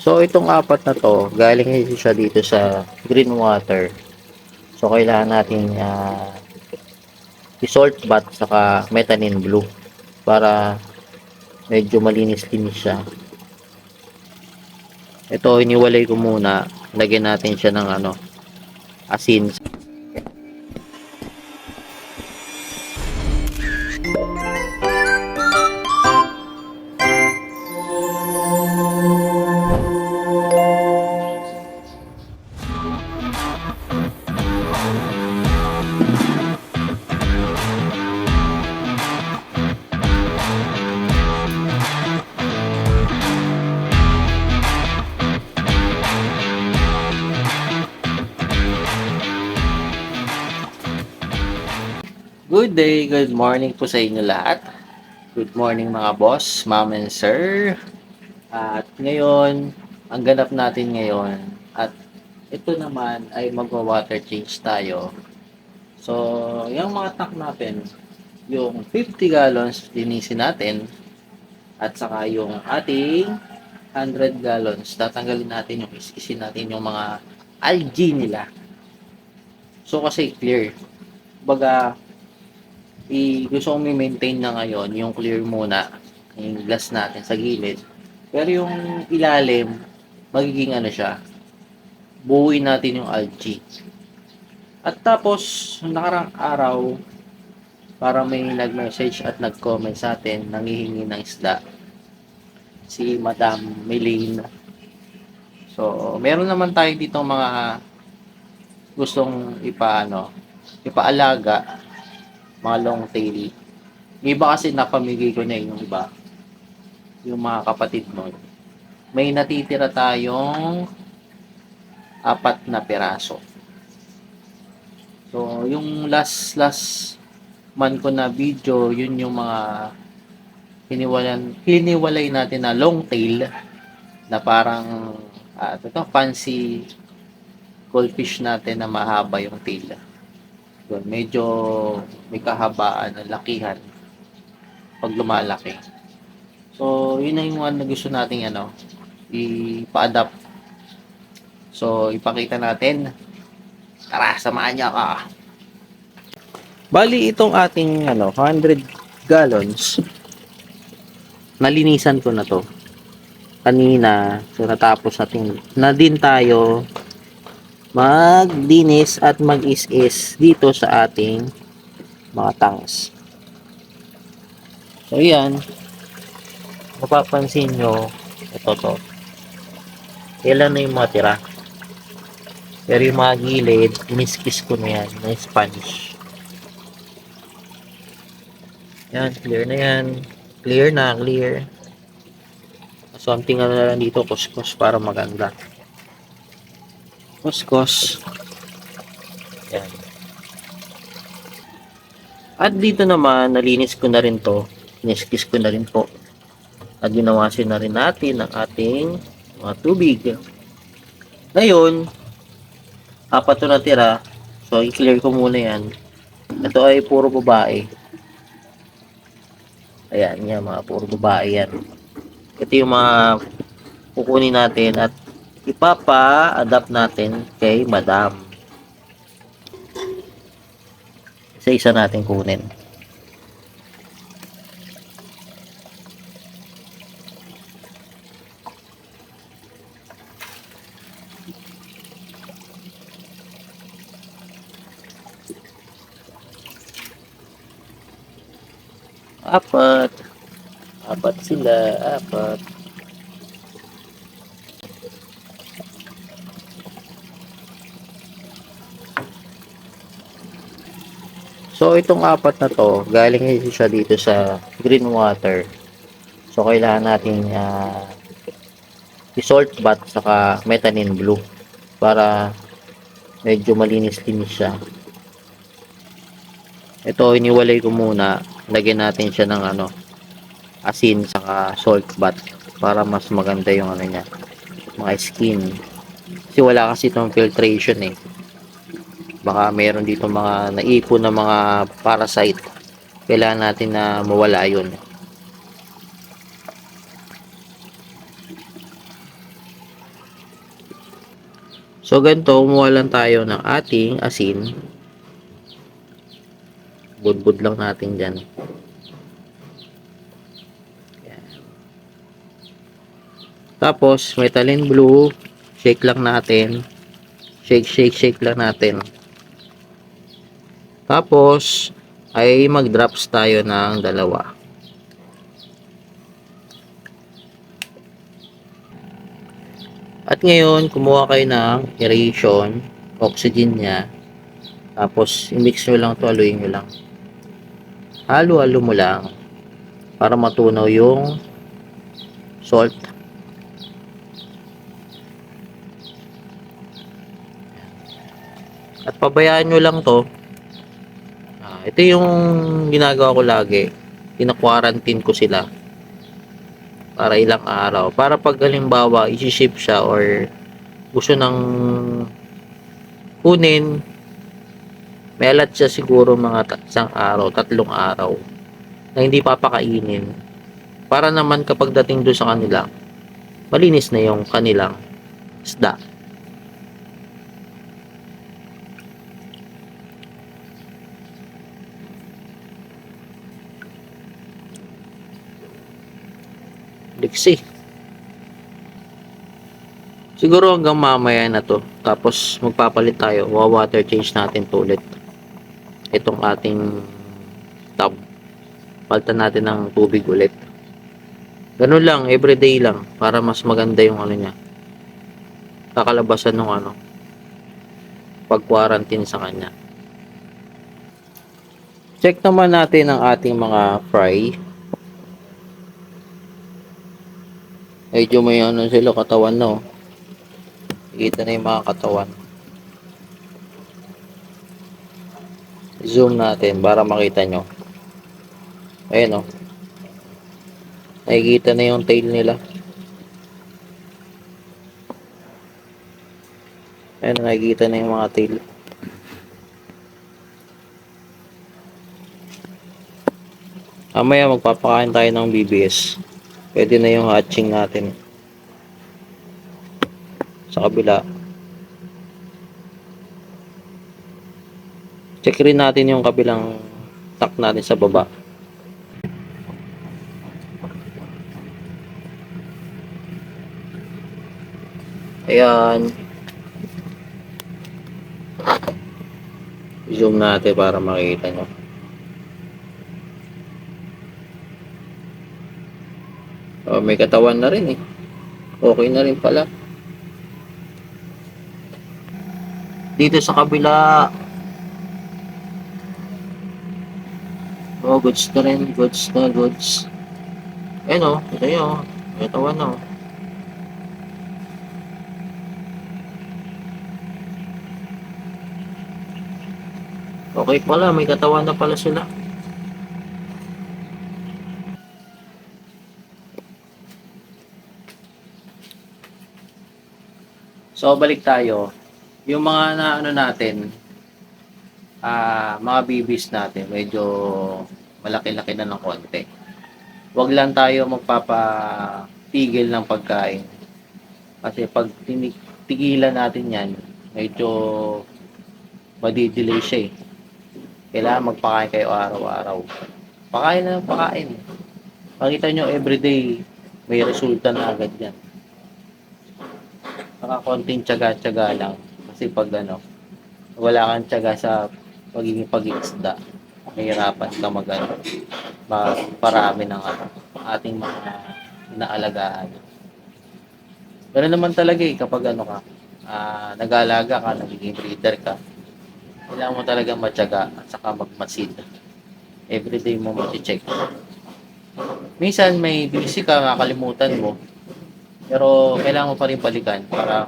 So itong apat na to, galing siya dito sa green water. So kailangan natin i-salt bath saka methane blue para medyo malinis-linis siya. Ito iniwalay ko muna, lagyan natin siya ng asin. Good day, good morning po sa inyo lahat. Good morning mga boss, ma'am and sir. At ngayon, ang ganap natin ngayon at ito naman ay magwa-water change tayo. So, yung mga tank natin, yung 50 gallons linisin natin at saka yung ating 100 gallons, tatanggalin natin yung isin natin yung mga algae nila. So, kasi clear. Baga, gusto kong i-maintain na ngayon yung clear muna yung glass natin sa gilid, pero yung ilalim magiging siya, buuin natin yung algae. At tapos nakarang araw, para may nag-message at nag-comment sa atin, nangihingi ng isda, si Madam Melina. So meron naman tayo dito mga gustong ipaalaga, mga long tail. Yung iba kasi napamigay ko na yung iba, yung mga kapatid mo. May natitira tayong 4 na piraso. So, yung last man ko na video, yun yung mga hiniwalay natin na long tail na parang fancy goldfish natin na mahaba yung tail. Yun, medyo may kahabaan ng lakihan pag lumalaki. So, yun ang yung gusto nating ipa-adapt. So, ipakita natin. Tara, samahan niyo ako. Bali, itong ating 100 gallons, nalinisan ko na to kanina. So, natapos natin na din tayo maglinis at mag-is-is dito sa ating mga tanks. So, yan. Mapapansin nyo, ito to. Ilan na yung mga tira. Pero yung mga gilid, iniskis ko na yan, na sponge. Yan, clear na yan. Clear na, clear. So, ang tingnan na lang dito, kuskus para maganda. Kuskus. Yan. At dito naman, nalinis ko na rin to. Iniskis ko na rin po. At ginawasin na rin natin ang ating mga tubig. Ngayon, 4 to natira. So, i-clear ko muna yan. Ito ay puro babae. Ayan, yan, mga puro babae yan. Ito yung mga kukunin natin at ipapa-adapt natin kay Madam. Isa-isa natin kunin. Apat sila, apat. So itong 4 na to, galing siya dito sa green water. So kailangan natin i-salt bath saka methane blue para medyo malinis-linis siya. Ito iniwalay ko muna, lagyan natin siya ng asin saka salt bath para mas maganda yung niya, mga skin. Kasi wala kasi itong filtration baka meron dito mga naipon na mga parasite, kailangan natin na mawala yun. So, ganito, kumuha lang tayo ng ating asin. Budbud lang natin dyan. Tapos, methylene blue. Shake lang natin. Shake lang natin. Tapos, ay mag-drops tayo ng dalawa. At ngayon, kumuha kayo ng aeration, oxygen niya. Tapos, i-mix nyo lang to, haluin nyo lang. Halo-halo mo lang para matunaw yung salt. At pabayaan nyo lang to. Ito yung ginagawa ko lagi. Ina-quarantine ko sila para ilang araw. Para pag halimbawa, isi-ship siya or gusto ng kunin, may alat siya siguro mga isang araw, 3 araw na hindi papakainin. Para naman kapag dating doon sa kanila, malinis na yung kanilang isda. Liksi. Siguro hanggang mamaya na to. Tapos magpapalit tayo. Water change natin to ulit. Itong ating tub. Palitan natin ng tubig ulit. Ganun lang, everyday lang. Para mas maganda yung ano niya. Kakalabasan ng ano. Pag-quarantine sa kanya. Check naman natin ang ating mga fry. Medyo may ano sila katawan no. Kita na yung mga katawan. Zoom natin para makita nyo. Ayan o. Nakikita na yung tail nila. Ayan, nakikita na yung mga tail. Mamaya magpapakain tayo ng BBS. Pwede na yung hatching natin. Sa kabila. Check rin natin yung kabilang tuck natin sa baba. Ayan. Zoom natin para makita nyo. Oh, may katawan na rin eh. Okay na rin pala. Dito sa kabila. Oh, goods na rin. Goods na, goods. Ayan o. Ito yun. May katawan na o. Okay pala. May katawan na pala sila. So, balik tayo. Yung mga na ano natin, mga bibis natin, medyo malaki-laki na ng konti. Huwag lang tayo magpapatigil ng pagkain. Kasi pag tigilan natin yan, medyo madidelay siya eh. Kailangan magpakain kayo araw-araw. Pakain na ng pakain. Makita nyo everyday, may resulta na agad yan. Saka konting tiyaga-tiyaga lang. Kasi pag ano, wala kang tiyaga sa pagiging pag-iisda, mahirapan ka magparami ng ano, ating mga inaalagaan. Pero naman talaga eh, kapag ano ka, nag-aalaga ka, nagiging breeder ka, kailangan mo talaga matyaga at saka magmasid. Everyday mo mati-check. Minsan may busy ka, kakalimutan mo, pero kailangan mo pa rin balikan para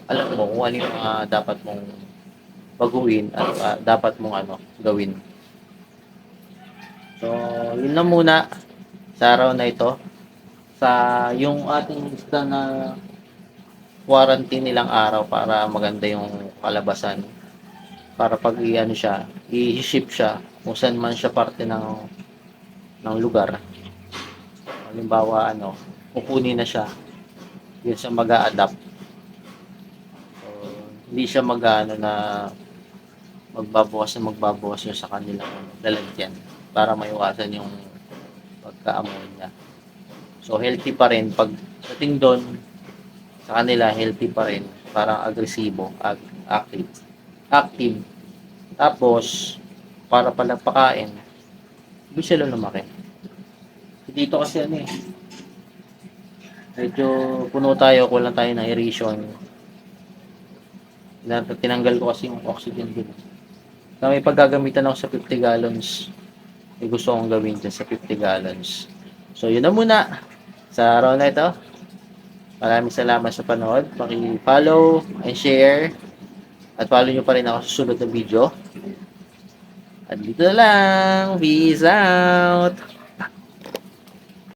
alam mo kung ano yung dapat mong baguhin at dapat mong ano gawin. So, yun lang muna sa araw na ito. Sa yung ating isda na quarantine nilang araw para maganda yung kalabasan. Para pag i-ano siya, i-ship siya kung saan man siya parte ng lugar. Halimbawa kukunin na siya yun sa mag-a-adapt. So, hindi siya magano na magbabawas yun sa kanilang lalagyan para maiwasan yung pagka-ammonia. So healthy pa rin pagdating doon sa kanila, healthy pa rin, parang agresibo, active. Active. Tapos para pala pakain, hindi sila lumaki. Dito kasi ano eh, medyo puno tayo, kulang tayo ng aeration. Tinanggal ko kasi yung oxygen dun. Na may paggagamitan ako sa 50 gallons. May gusto kong gawin dyan sa 50 gallons. So, yun na muna sa araw na ito. Maraming salamat sa panood. Paki-follow and share. At follow nyo pa rin ako sa susunod na video. At dito na lang. Peace out!